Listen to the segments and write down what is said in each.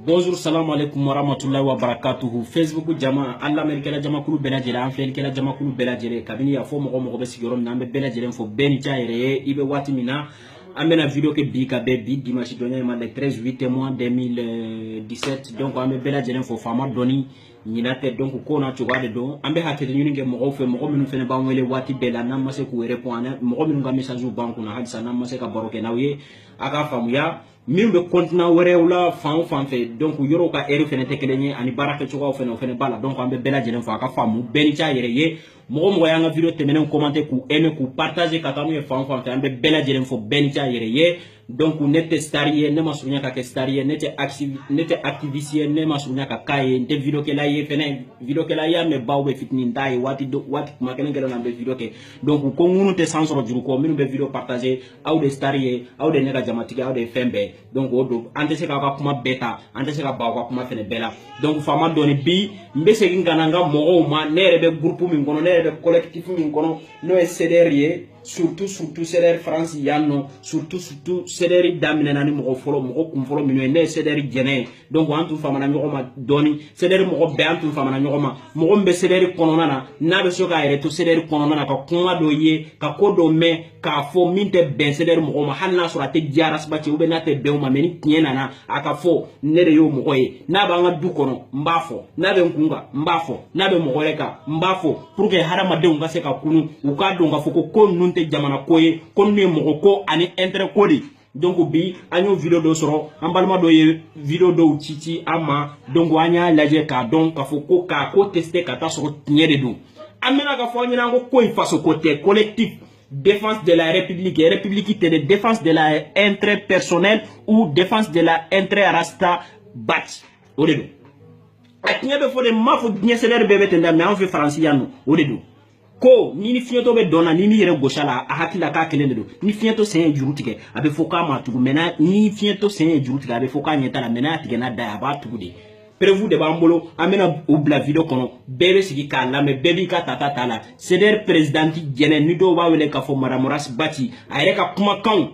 Bonjour, salam alaikum wa rahmatullahi wa barakatuhu. Facebook jama, Allah melkela jama kulu bela jere, anfelkela jama kulu bela jere. Kabini ya fo mogo be sigirom na be bela jere fo beni jaire ibe wati mina. Amena video ke bi ka be bi dimanche donné ma le 13 8 mois 2017. Donc ambe bela jere fo fama doni nyinate donc ko na chugade do ambe hakete nyuni nge mogo fe mogo minu fene ba wele wati bela na mase ku répondre mogo minu ga message banku na hadisa na mase ka baroke na wiye aga famu ya min be continent wɛrɛw la fan fan fɛ donc yɔrɔ ka heure fɛnɛ tɛ kelen ye ani baara kɛcogoyaw fɛnɛ o fɛnɛ b'a la donc an bɛ bɛɛ lajɛlen fɔ a ka faamu bɛɛ ni c'a yɛrɛ ye mɔgɔ mɔgɔ y'an ka video tɛmɛnenw commenter k'u aimer k'u partager ka taa n'u ye fan fan fɛ an bɛ bɛɛ lajɛlen fɔ bɛɛ ni c'a yɛrɛ ye donc ne tɛ star ye ne ma surunya ka kɛ star ye ne tɛ activiste ye ne ma surunya ka k'a ye n tɛ video kɛla ye fɛnɛ video kɛla ye mais baw bɛ fitinin t'a ye waati kuma kelen kelen na an bɛ video kɛ donc ko ŋunu tɛ san sɔrɔ juru kɔ minnu bɛ video partager aw de star ye aw de ne ka jamatigi aw de ye fɛn bɛɛ donc o do an tɛ se k'aw ka kuma bɛɛ ta an tɛ se ka ban aw ka kuma fɛnɛ bɛɛ la donc faama dɔɔni bi n bɛ segin ka na n ka mɔgɔw ma ne yɛrɛ bɛ groupe min kɔnɔ ne yɛrɛ bɛ collectif min kɔnɔ n'o ye CDR ye surtout CDR France yan nɔ surtout CDR daminɛna ni mɔgɔ fɔlɔ mɔgɔ kun fɔlɔ minnu ye ne ye CDR jɛnɛ ye donc an tun faamana ɲɔgɔn ma dɔɔni CDR mɔgɔ bɛɛ an tun faamana ɲɔgɔn ma mɔgɔ min bɛ CDR kɔnɔna na n'a bɛ se k'a yɛrɛ to CDR kɔnɔna na ka kuma dɔ ye ka ko dɔ mɛn k'a fɔ min tɛ bɛn CDR mɔgɔw ma hali n'a sɔrɔ a tɛ diya arasiba cɛ n'a tɛ bɛn o ma mais ni tiɲɛ nana a ka fɔ ne de y'o mɔgɔ ye n'a b'an ka du kɔnɔ n b'a fɔ n'a bɛ n kun kan n b'a fɔ n'a bɛ mɔgɔ wɛrɛ kan n b'a fɔ pour que hadamadenw ka se ka kunu u k'a dɔn k'a fɔ ko ninnu tɛ jamana ko ye ko ninnu ye mɔgɔ ko ani intérêt ko de donc bi an y'o video dɔ sɔrɔ an balima dɔ ye video dɔw ci an ma donc an y'a lajɛ k'a dɔn k'a fɔ ko k'a ko tester ka taa sɔrɔ tiɲɛ de don an bɛna ka fɔ an ɲɛna ko in faso ko tɛ collectif défense de la République. Et République est de défense de la intérêt personnel ou défense de la intérêt rasta bat. O de do. Atinya be fo de ma fo diɲɛ CDR bɛɛ bɛ ten mais an fɛ faransi yan nɔ o de do. Ko ni fiɲɛtɔ bɛ dɔnna ni mi yɛrɛ gosi la a hakili la k'a kelen de do. Ni fiɲɛtɔ sen ye juru tigɛ a bɛ fɔ k'a ma tugu mais ni fiɲɛtɔ sen ye juru tigɛ a bɛ fɔ k'a ɲɛ t'a la mais n'a tigɛ n'a da ye a b'a tugu de. Prévu de b'an bolo an bɛna u bila video kɔnɔ bɛɛ bɛ sigi k'a lamɛn bɛɛ b'i ka tata la CDR présidente jɛnɛ ni dɔw b'a wele k'a fɔ madame Horace Bati a yɛrɛ ka kumakanw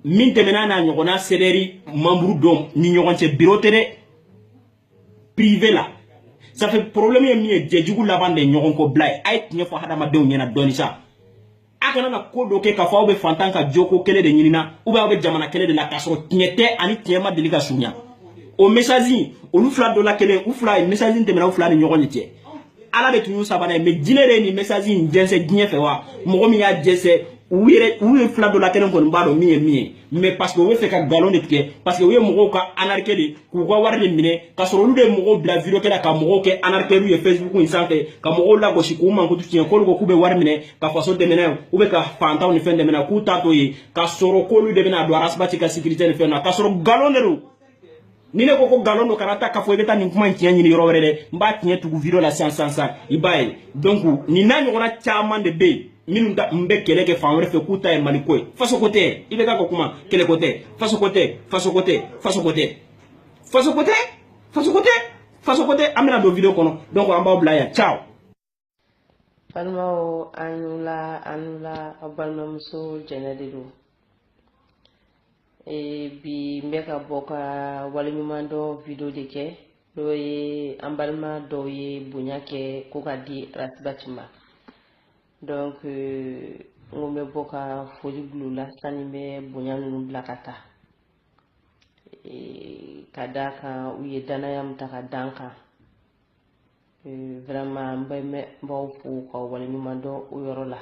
min tɛmɛna n'a ɲɔgɔnna CDR membre dɔw ni ɲɔgɔn cɛ bureau tɛ dɛ privé la ça fait problème ye min ye jɛjugu laban de ɲɔgɔn ko bila ye a ye tiɲɛ fɔ hadamadenw ɲɛna dɔɔni sa a kana na ko dɔ kɛ k'a fɔ aw bɛ fantan ka joko kelen de ɲinina ou bien aw bɛ jamana kelen de la k'a sɔrɔ tiɲɛ tɛ ani tiɲɛ ma deli ka surunya o message olu fila dɔ la kelen u fila ye message tɛmɛna u fila ni ɲɔgɔn cɛ ala de tun y'u sabanan ye mais jinɛ de ye nin message in jɛnsɛ diɲɛ fɛ wa mɔgɔ min y'a jɛnsɛ u ye fila dɔ la kelen kɔni b'a dɔn min ye min ye mais parce que u bɛ fɛ ka galon de tigɛ parce que u ye mɔgɔw ka anarqué de k'u ka wari de minɛ ka sɔrɔ olu de ye mɔgɔw bila video kɛ la ka mɔgɔw kɛ anarqué ye Facebook in sanfɛ ka mɔgɔw lagosi k'u mankutu tiɲɛ k'olu ko k'u bɛ wari minɛ ka faso dɛmɛ n'a ye u bɛ ka fantanw ni fɛn dɛmɛ na k'u t'a to ye ka sɔrɔ k'olu de bɛna don Arasibati ka sécurité ni fɛn na ka sɔrɔ galon de don. Ni ne ko galon do kana ta k'a fɔ i bɛ taa nin kuma in tiɲɛ ɲini yɔrɔ wɛrɛ dɛ n b'a tiɲɛ tugu video la sisan i b'a ye donc nin n'a ɲɔgɔnna caman de bɛ yen minnu n bɛ kɛlɛ kɛ fan wɛrɛ fɛ k'u ta ye Mali ko ye faso ko tɛ i bɛ k'a ka kuma kɛlɛ ko tɛ faso ko tɛ faso ko tɛ faso ko tɛ faso ko tɛ faso ko tɛ faso ko tɛ an bɛna don video kɔnɔ donc an b'aw bila yan ciao. Balimaw an la aw balimamuso jɛnɛ de don. Bi n bɛ ka bɔ ka waleɲuman dɔn video de kɛ n'o ye an balima dɔw ye bonya kɛ ko ka di Arasibati ma donc n ko n bɛ bɔ ka foli bila u la sani n bɛ bonya ninnu bila ka taa ka d'a kan u ye danaya min ta ka d'an kan vraiment n b'aw fo ka waleɲuman dɔn o yɔrɔ la.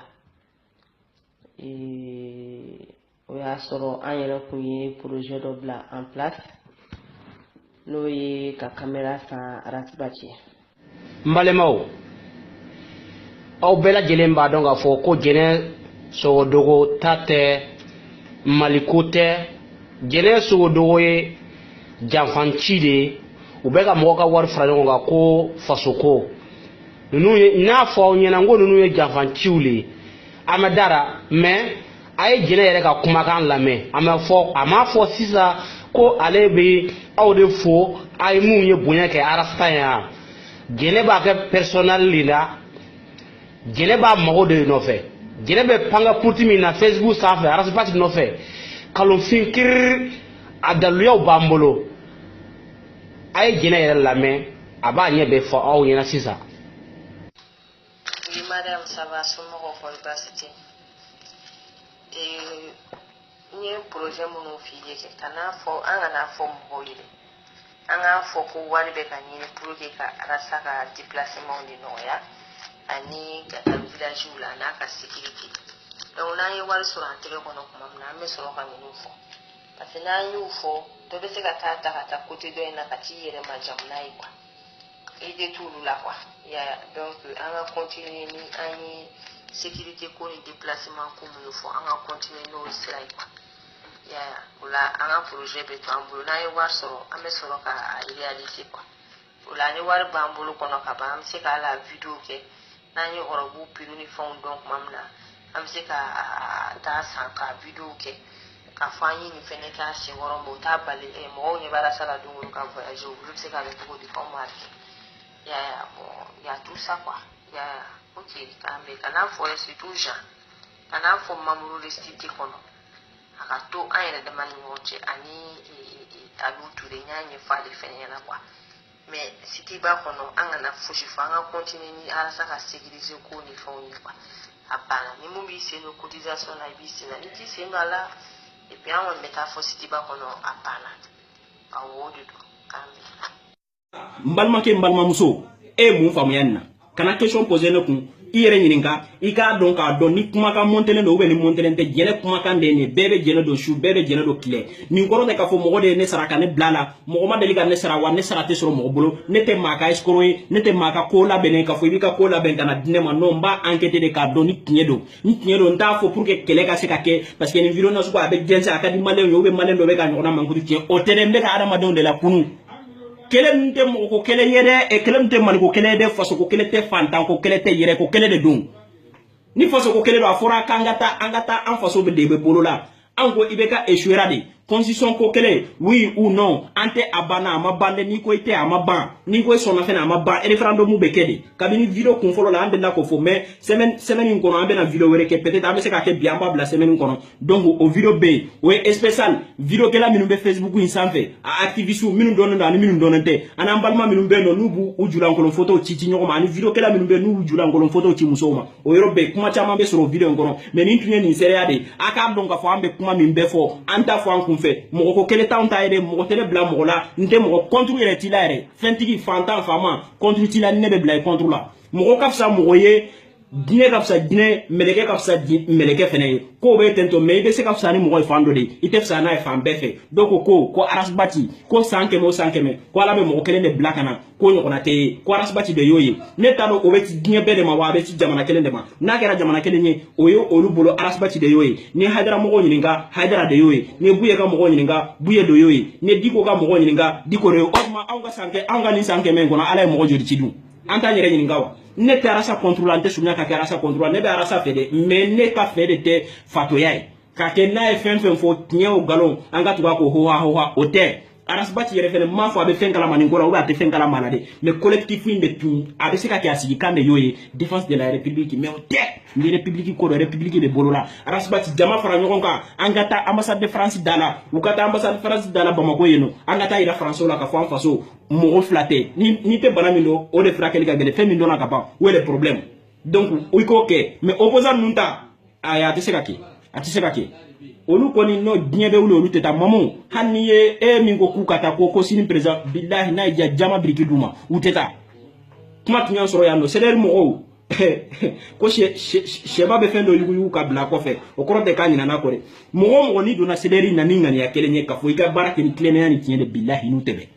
O y'a sɔrɔ an yɛrɛ kun ye projet dɔ bila en place n'o ye ka caméra san Arasibati. N balimaw aw bɛɛ lajɛlen b'a dɔn k'a fɔ ko jɛnɛ sogodogo ta tɛ Maliko tɛ jɛnɛ sogodogo ye janfanci de ye u bɛ ka mɔgɔ ka wari fara ɲɔgɔn kan ko fasoko ninnu ye n'a fɔ aw ɲɛna ko ninnu ye janfanciw le ye a ma dara mais a ye jɛnɛ yɛrɛ ka kumakan lamɛn a ma fɔ sisan ko ale bɛ aw de fo a ye mun ye bonya kɛ Arasta yan jɛnɛ b'a kɛ personnel de la jɛnɛ b'a mago de nɔfɛ jɛnɛ bɛ panga puti min na Facebook sanfɛ Arasibati nɔfɛ kalonfin kiriri a daluyaw b'an bolo ay jina yɛrɛ lamɛn a b'a ɲɛ bɛ fɔ aw ɲɛna sisan. Oui, madame, ça va, somɔgɔw kɔni baasi tɛ. N ye projet minnu f'i ye kɛ kana fɔ an kana fɔ mɔgɔw ye dɛ. An k'a fɔ ko wari bɛ ka ɲini pour que ka arasa ka déplacement de nɔgɔya ani ka taa village la n'a ka sécurité. Donc n'an ye wari sɔrɔ an tɛgɛ kɔnɔ tuma min na an bɛ sɔrɔ ka ninnu fɔ. Parce que n'an y'u fɔ dɔ bɛ se ka taa ta ka taa côté dɔ in na ka t'i yɛrɛ majamu n'a ye quoi. Idée t'olu la quoi. Donc an ka continuer ni an ye sécurité ko ni déplacement ko minnu fɔ an ka continuer n'o sira ye quoi. Ola an ka projet bɛ to an bolo n'an ye wari sɔrɔ an bɛ sɔrɔ ka réaliser quoi. Ola ni wari b'an bolo kɔnɔ ka ban an bɛ se ka la vidéo kɛ n'an ye ɔrɔbu prix ni fɛnw dɔn tuma min na an bɛ se ka taa san ka vidéo kɛ k'a fɔ an ye nin fɛnɛ k'a senkɔrɔ mais o t'a bali mɔgɔw ɲɛ b'a sala don o don ka voyager olu bɛ se k'a kɛ cogo di f'anw b'a kɛ. Bon il y a tout ça quoi. Ok k'an bɛ kana fɔ surtout Jean kana fɔ membre de cité kɔnɔ. A ka to an yɛrɛ dama ni ɲɔgɔn cɛ ani Alu Ture n y'a ɲɛfɔ ale fɛnɛ ɲɛna quoi mais siti b'a kɔnɔ an kana fosi fɔ an ka continuer ni alasa ka sécuriser ko ni fɛnw ye quoi a banna ni mun b'i sen don cotisation na i b'i sen na ni t'i sen don a la et puis an kɔni bɛ taa fɔ siti b'a kɔnɔ a banna awɔ o de don k'an bɛ. N balimakɛ n balimamuso e ye mun faamuya nin na kana question poser ne kun i yɛrɛ ɲininka i k'a dɔn k'a dɔn ni kumakan montelen don ni montelen tɛ jɛnɛ kumakan de ye nin bɛɛ bɛ jɛnɛ don su bɛɛ bɛ jɛnɛ don tile nin kɔrɔ tɛ k'a fɔ mɔgɔ de ye ne sara ka ne bila la mɔgɔ ma deli ka ne sara wa ne sara tɛ sɔrɔ mɔgɔ bolo ne tɛ maa ka escroc ye ne tɛ maa ka ko labɛnnen k'a fɔ i b'i ka ko labɛn ka na di ne ma non n b'a enquêter de k'a dɔn ni tiɲɛ don ni tiɲɛ don n t'a fɔ pour que kɛlɛ ka se ka kɛ parce que nin vidéo nasugu a bɛ jɛnsɛn a ka di maliyɛnw ye ou bien maliyɛn dɔ bɛ ka ɲɔgɔnna mankutu tiɲɛ o tɛ dɛ n bɛ ka adamadenw de la kunu kɛlɛ min tɛ mɔgɔ ko kɛlɛ ye dɛ kɛlɛ min tɛ maliko kɛlɛ ye dɛ faso ko kɛlɛ tɛ fantan ko kɛlɛ tɛ yɛrɛ ko kɛlɛ de don ni faso ko kɛlɛ don a fɔra k'an ka taa an faso de bɛ bolo la an ko i bɛ ka échouer de constitution ko kɛlɛ oui ou non an tɛ a banna a ma ban dɛ n'i ko i tɛ a ma ban n'i ko i sɔnna fɛnɛ a ma ban référendum bɛ kɛ de kabini vidéo kun fɔlɔ la an delila k'o fɔ mais semaine in kɔnɔ an bɛna vidéo wɛrɛ kɛ peut-être an bɛ se ka kɛ bi an b'a bila semaine in kɔnɔ donc o vidéo bɛ yen o ye spécial vidéo kɛla minnu bɛ Facebook in sanfɛ a activistes minnu dɔnnen don ani minnu dɔnnen tɛ ani an balima minnu bɛ yen nɔ n'u b'u julankolon photo ci ɲɔgɔn ma ani vidéo kɛla minnu bɛ yen n'u julankolon photo ci musow ma o yɔrɔ bɛ kuma caman bɛ sɔrɔ o vidéo in kɔnɔ mais nin tun ye nin seereya de a k'a dɔn k'a fɔ an bɛ kuma min bɛɛ fɔ an t'a fɔ an kunfɛ mɔgɔ ko kɛlɛ t'anw ta yɛrɛ mɔgɔ tɛ ne bila mɔgɔ la n tɛ mɔgɔ contre yɛrɛ t'i la yɛrɛ fɛntigi fantan faama contre t'i la ni ne bɛ bila i contre la mɔgɔ ka fisa mɔgɔ ye diinɛ ka fisa diinɛ mɛlɛkɛ ka fisa mɛlɛkɛ fɛnɛ ye ko bɛ tentɔ mais i bɛ se ka fisa ni mɔgɔ ye fan dɔ de i tɛ fisa n'a ye fan bɛɛ fɛ dɔw ko arasibati ko san kɛmɛ o san kɛmɛ ko ala bɛ mɔgɔ kelen de bila ka na ko ɲɔgɔnna tɛ ye ko arasibati de y'o ye ne t'a dɔn o bɛ ci diɲɛ bɛɛ de ma wa a bɛ ci jamana kelen de ma n'a kɛra jamana kelen ye o ye olu bolo arasibati de y'o ye ni hayidara mɔgɔw ɲininka hayidara de y'o ye ni buye ka mɔgɔw ɲininka buye de y'o ye ni diko ka mɔgɔw ɲininka diko de y'o ye o tuma anw ka nin san kɛmɛ in kɔnɔ ala ye mɔgɔ joli ci dun an t'a yɛrɛ ɲininka wa ne tɛ arasa contre la n tɛ surunya ka kɛ arasa contre la ne bɛ arasa fɛ dɛ mais ne ka fɛ de tɛ fatoya ye ka kɛ n'a ye fɛn fɛn fɔ tiɲɛ o nkalon an ka tugu a kɔ hoha o tɛ arasibati yɛrɛ fɛnɛ m'a fɔ a bɛ fɛn kalama nin ko la ou bien a tɛ fɛn kalama la dɛ mais collectif in de tun a bɛ se ka kɛ a sigi kan de y'o ye défense de la république mais o tɛ ni république ko dɔ république de bolo la arasibati jama fara ɲɔgɔn kan an ka taa ambassade de France da la u ka taa ambassade de France da la Bamako yen nɔ an ka taa yira faransiw la ka fɔ an faso mɔgɔ fila tɛ ni tɛ bana min don o de furakɛli ka gɛlɛn fɛn min dɔnna ka ban o ye le problème donc o k'o kɛ mais opposant ninnu ta ayi a tɛ se ka kɛ a tɛ se ka kɛ olu kɔni n'o diɲɛ bɛ wuli olu tɛ taa mamu hali ni ye e min ko k'u ka taa ko sini président bilahi n'a ye jama biriki d'u ma u tɛ taa kuma tun y'an sɔrɔ yan nɔ CDR mɔgɔw ko sɛba bɛ fɛn dɔ yuguyugu ka bila kɔfɛ o kɔrɔ tɛ k'a ɲinana kɔ dɛ mɔgɔ o mɔgɔ n'i donna CDR na ni ŋaniya kelen ye k'a fɔ i ka baara kɛ ni tilennenya ni tiɲɛ de bilahi n'u tɛ bɛn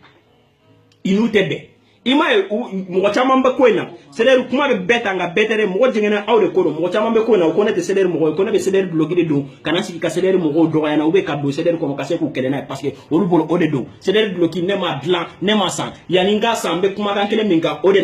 i n'u tɛ bɛn i m'a ye mɔgɔ caman bɛ ko in na CDR kuma bɛ bɛɛ ta nka bɛɛ tɛ dɛ mɔgɔ jɛngɛnna aw de ko don mɔgɔ caman bɛ ko in na o ko ne tɛ CDR mɔgɔ ye ko ne bɛ CDR bloqué de don ka na sigi ka CDR mɔgɔw dɔgɔya na ou bien ka don CDR kɔnɔ ka se k'u kɛlɛ n'a ye parce que olu bolo o de don CDR bloqué ne ma dilan ne ma san yanni n ka san n bɛ kumakan kelen min kan o de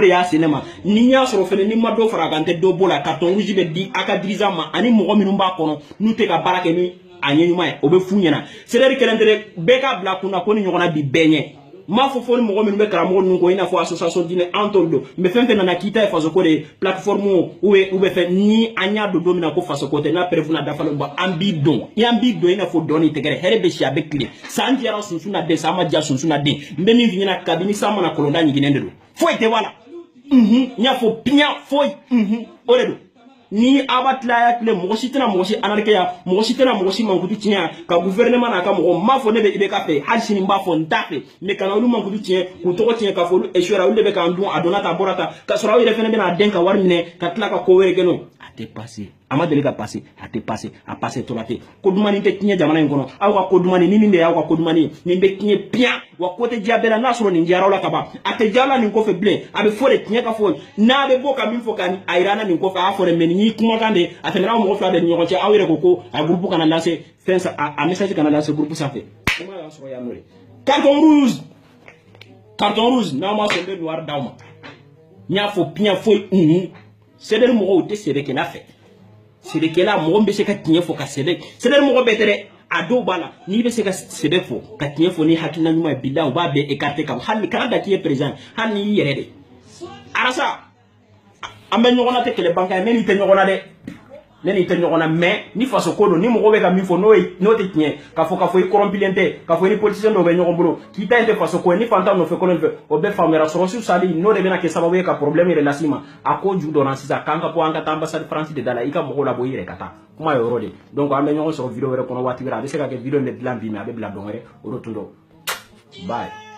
y'a se ne ma ni n y'a sɔrɔ fɛnɛ ni n ma dɔ fara a kan n tɛ dɔ bɔ la carton rouge bɛ di a ka dirigeant ma ani mɔgɔ minnu b'a kɔnɔ n'u tɛ ka baara kɛ ni a ɲɛ ɲuman ye o bɛ f'u ɲɛna CDR kelen tɛ dɛ bɛɛ k'a bila kunna ko ni ɲɔgɔnna bi bɛɛ ɲɛ ma fo fo ni mo min be karamo nun ko ina fo association dine antondo me fen fen na kita e faso ko de plateforme ou be fe ni anya do domina ko faso ko te na prefuna da falo ba ambido ina fo doni tegere here be shi abekle sanji ara sunsuna de sama dia sunsuna de mbe mi vinyana kabini sama na kolonda nyigine ndo fo ite wala nya fo pia fo oredo ni abatla ya kle mogosi tena mogosi anarke ya mogosi tena mogosi mankutu tinya ka gouvernement na ka mo mafo ne be ibe ka fe halsini mbafo ndafe me kana ulu mankutu tinya ku to tinya ka folu eshura ulu be ka ndu adonata borata ka sura wi refene be na denka warmine ka tla ka ko were geno ate passé amadeli ka passé ate passé a passé tolate ko dumani te tinya jamana ngono aw ko dumani nini ne aw ko dumani ni be tinya bien wa kote diabela nasro ni njara la kaba ate jala ni ko fe ble abe fore tinya ka fo na be boka min fo kan airana ni ko fa fore men ni kuma kande atemera mo fa de nyoko ci awire koko a groupe kana lancer fensa a message kana lancer groupe ça fait comment ya so ya nore carton rouge na ma so be noir dawma nya fo pia fo c'est de mo de sebe ke na fait c'est de que là mo be se ka tinya fo ka sebe c'est de mo be tere ado bala ni be se ka sebe fo ka tinya fo ni hakina nyuma bidan ba be écarter kam hali Canada qui est présent hali yere de arasa ambe nyogona te kele banka me ni te nyogona de neni te nyogona me ni faso kodo ni mo be ka mi fo no te tien ka fo corrompilente ka fo ni politicien no be nyogombulo kita inte faso ko ni fanta no fe ko fe o be famera so su sali no de bena ke sababu ka problème re lasima ako ju do nan sisa kanka ko anga ambassade France de dala ika mo la boyire kata kuma yo rode donc ambe nyogo so video re kono wati ra be se ka ke video ne blambi me abe bla dongere o rotundo bye.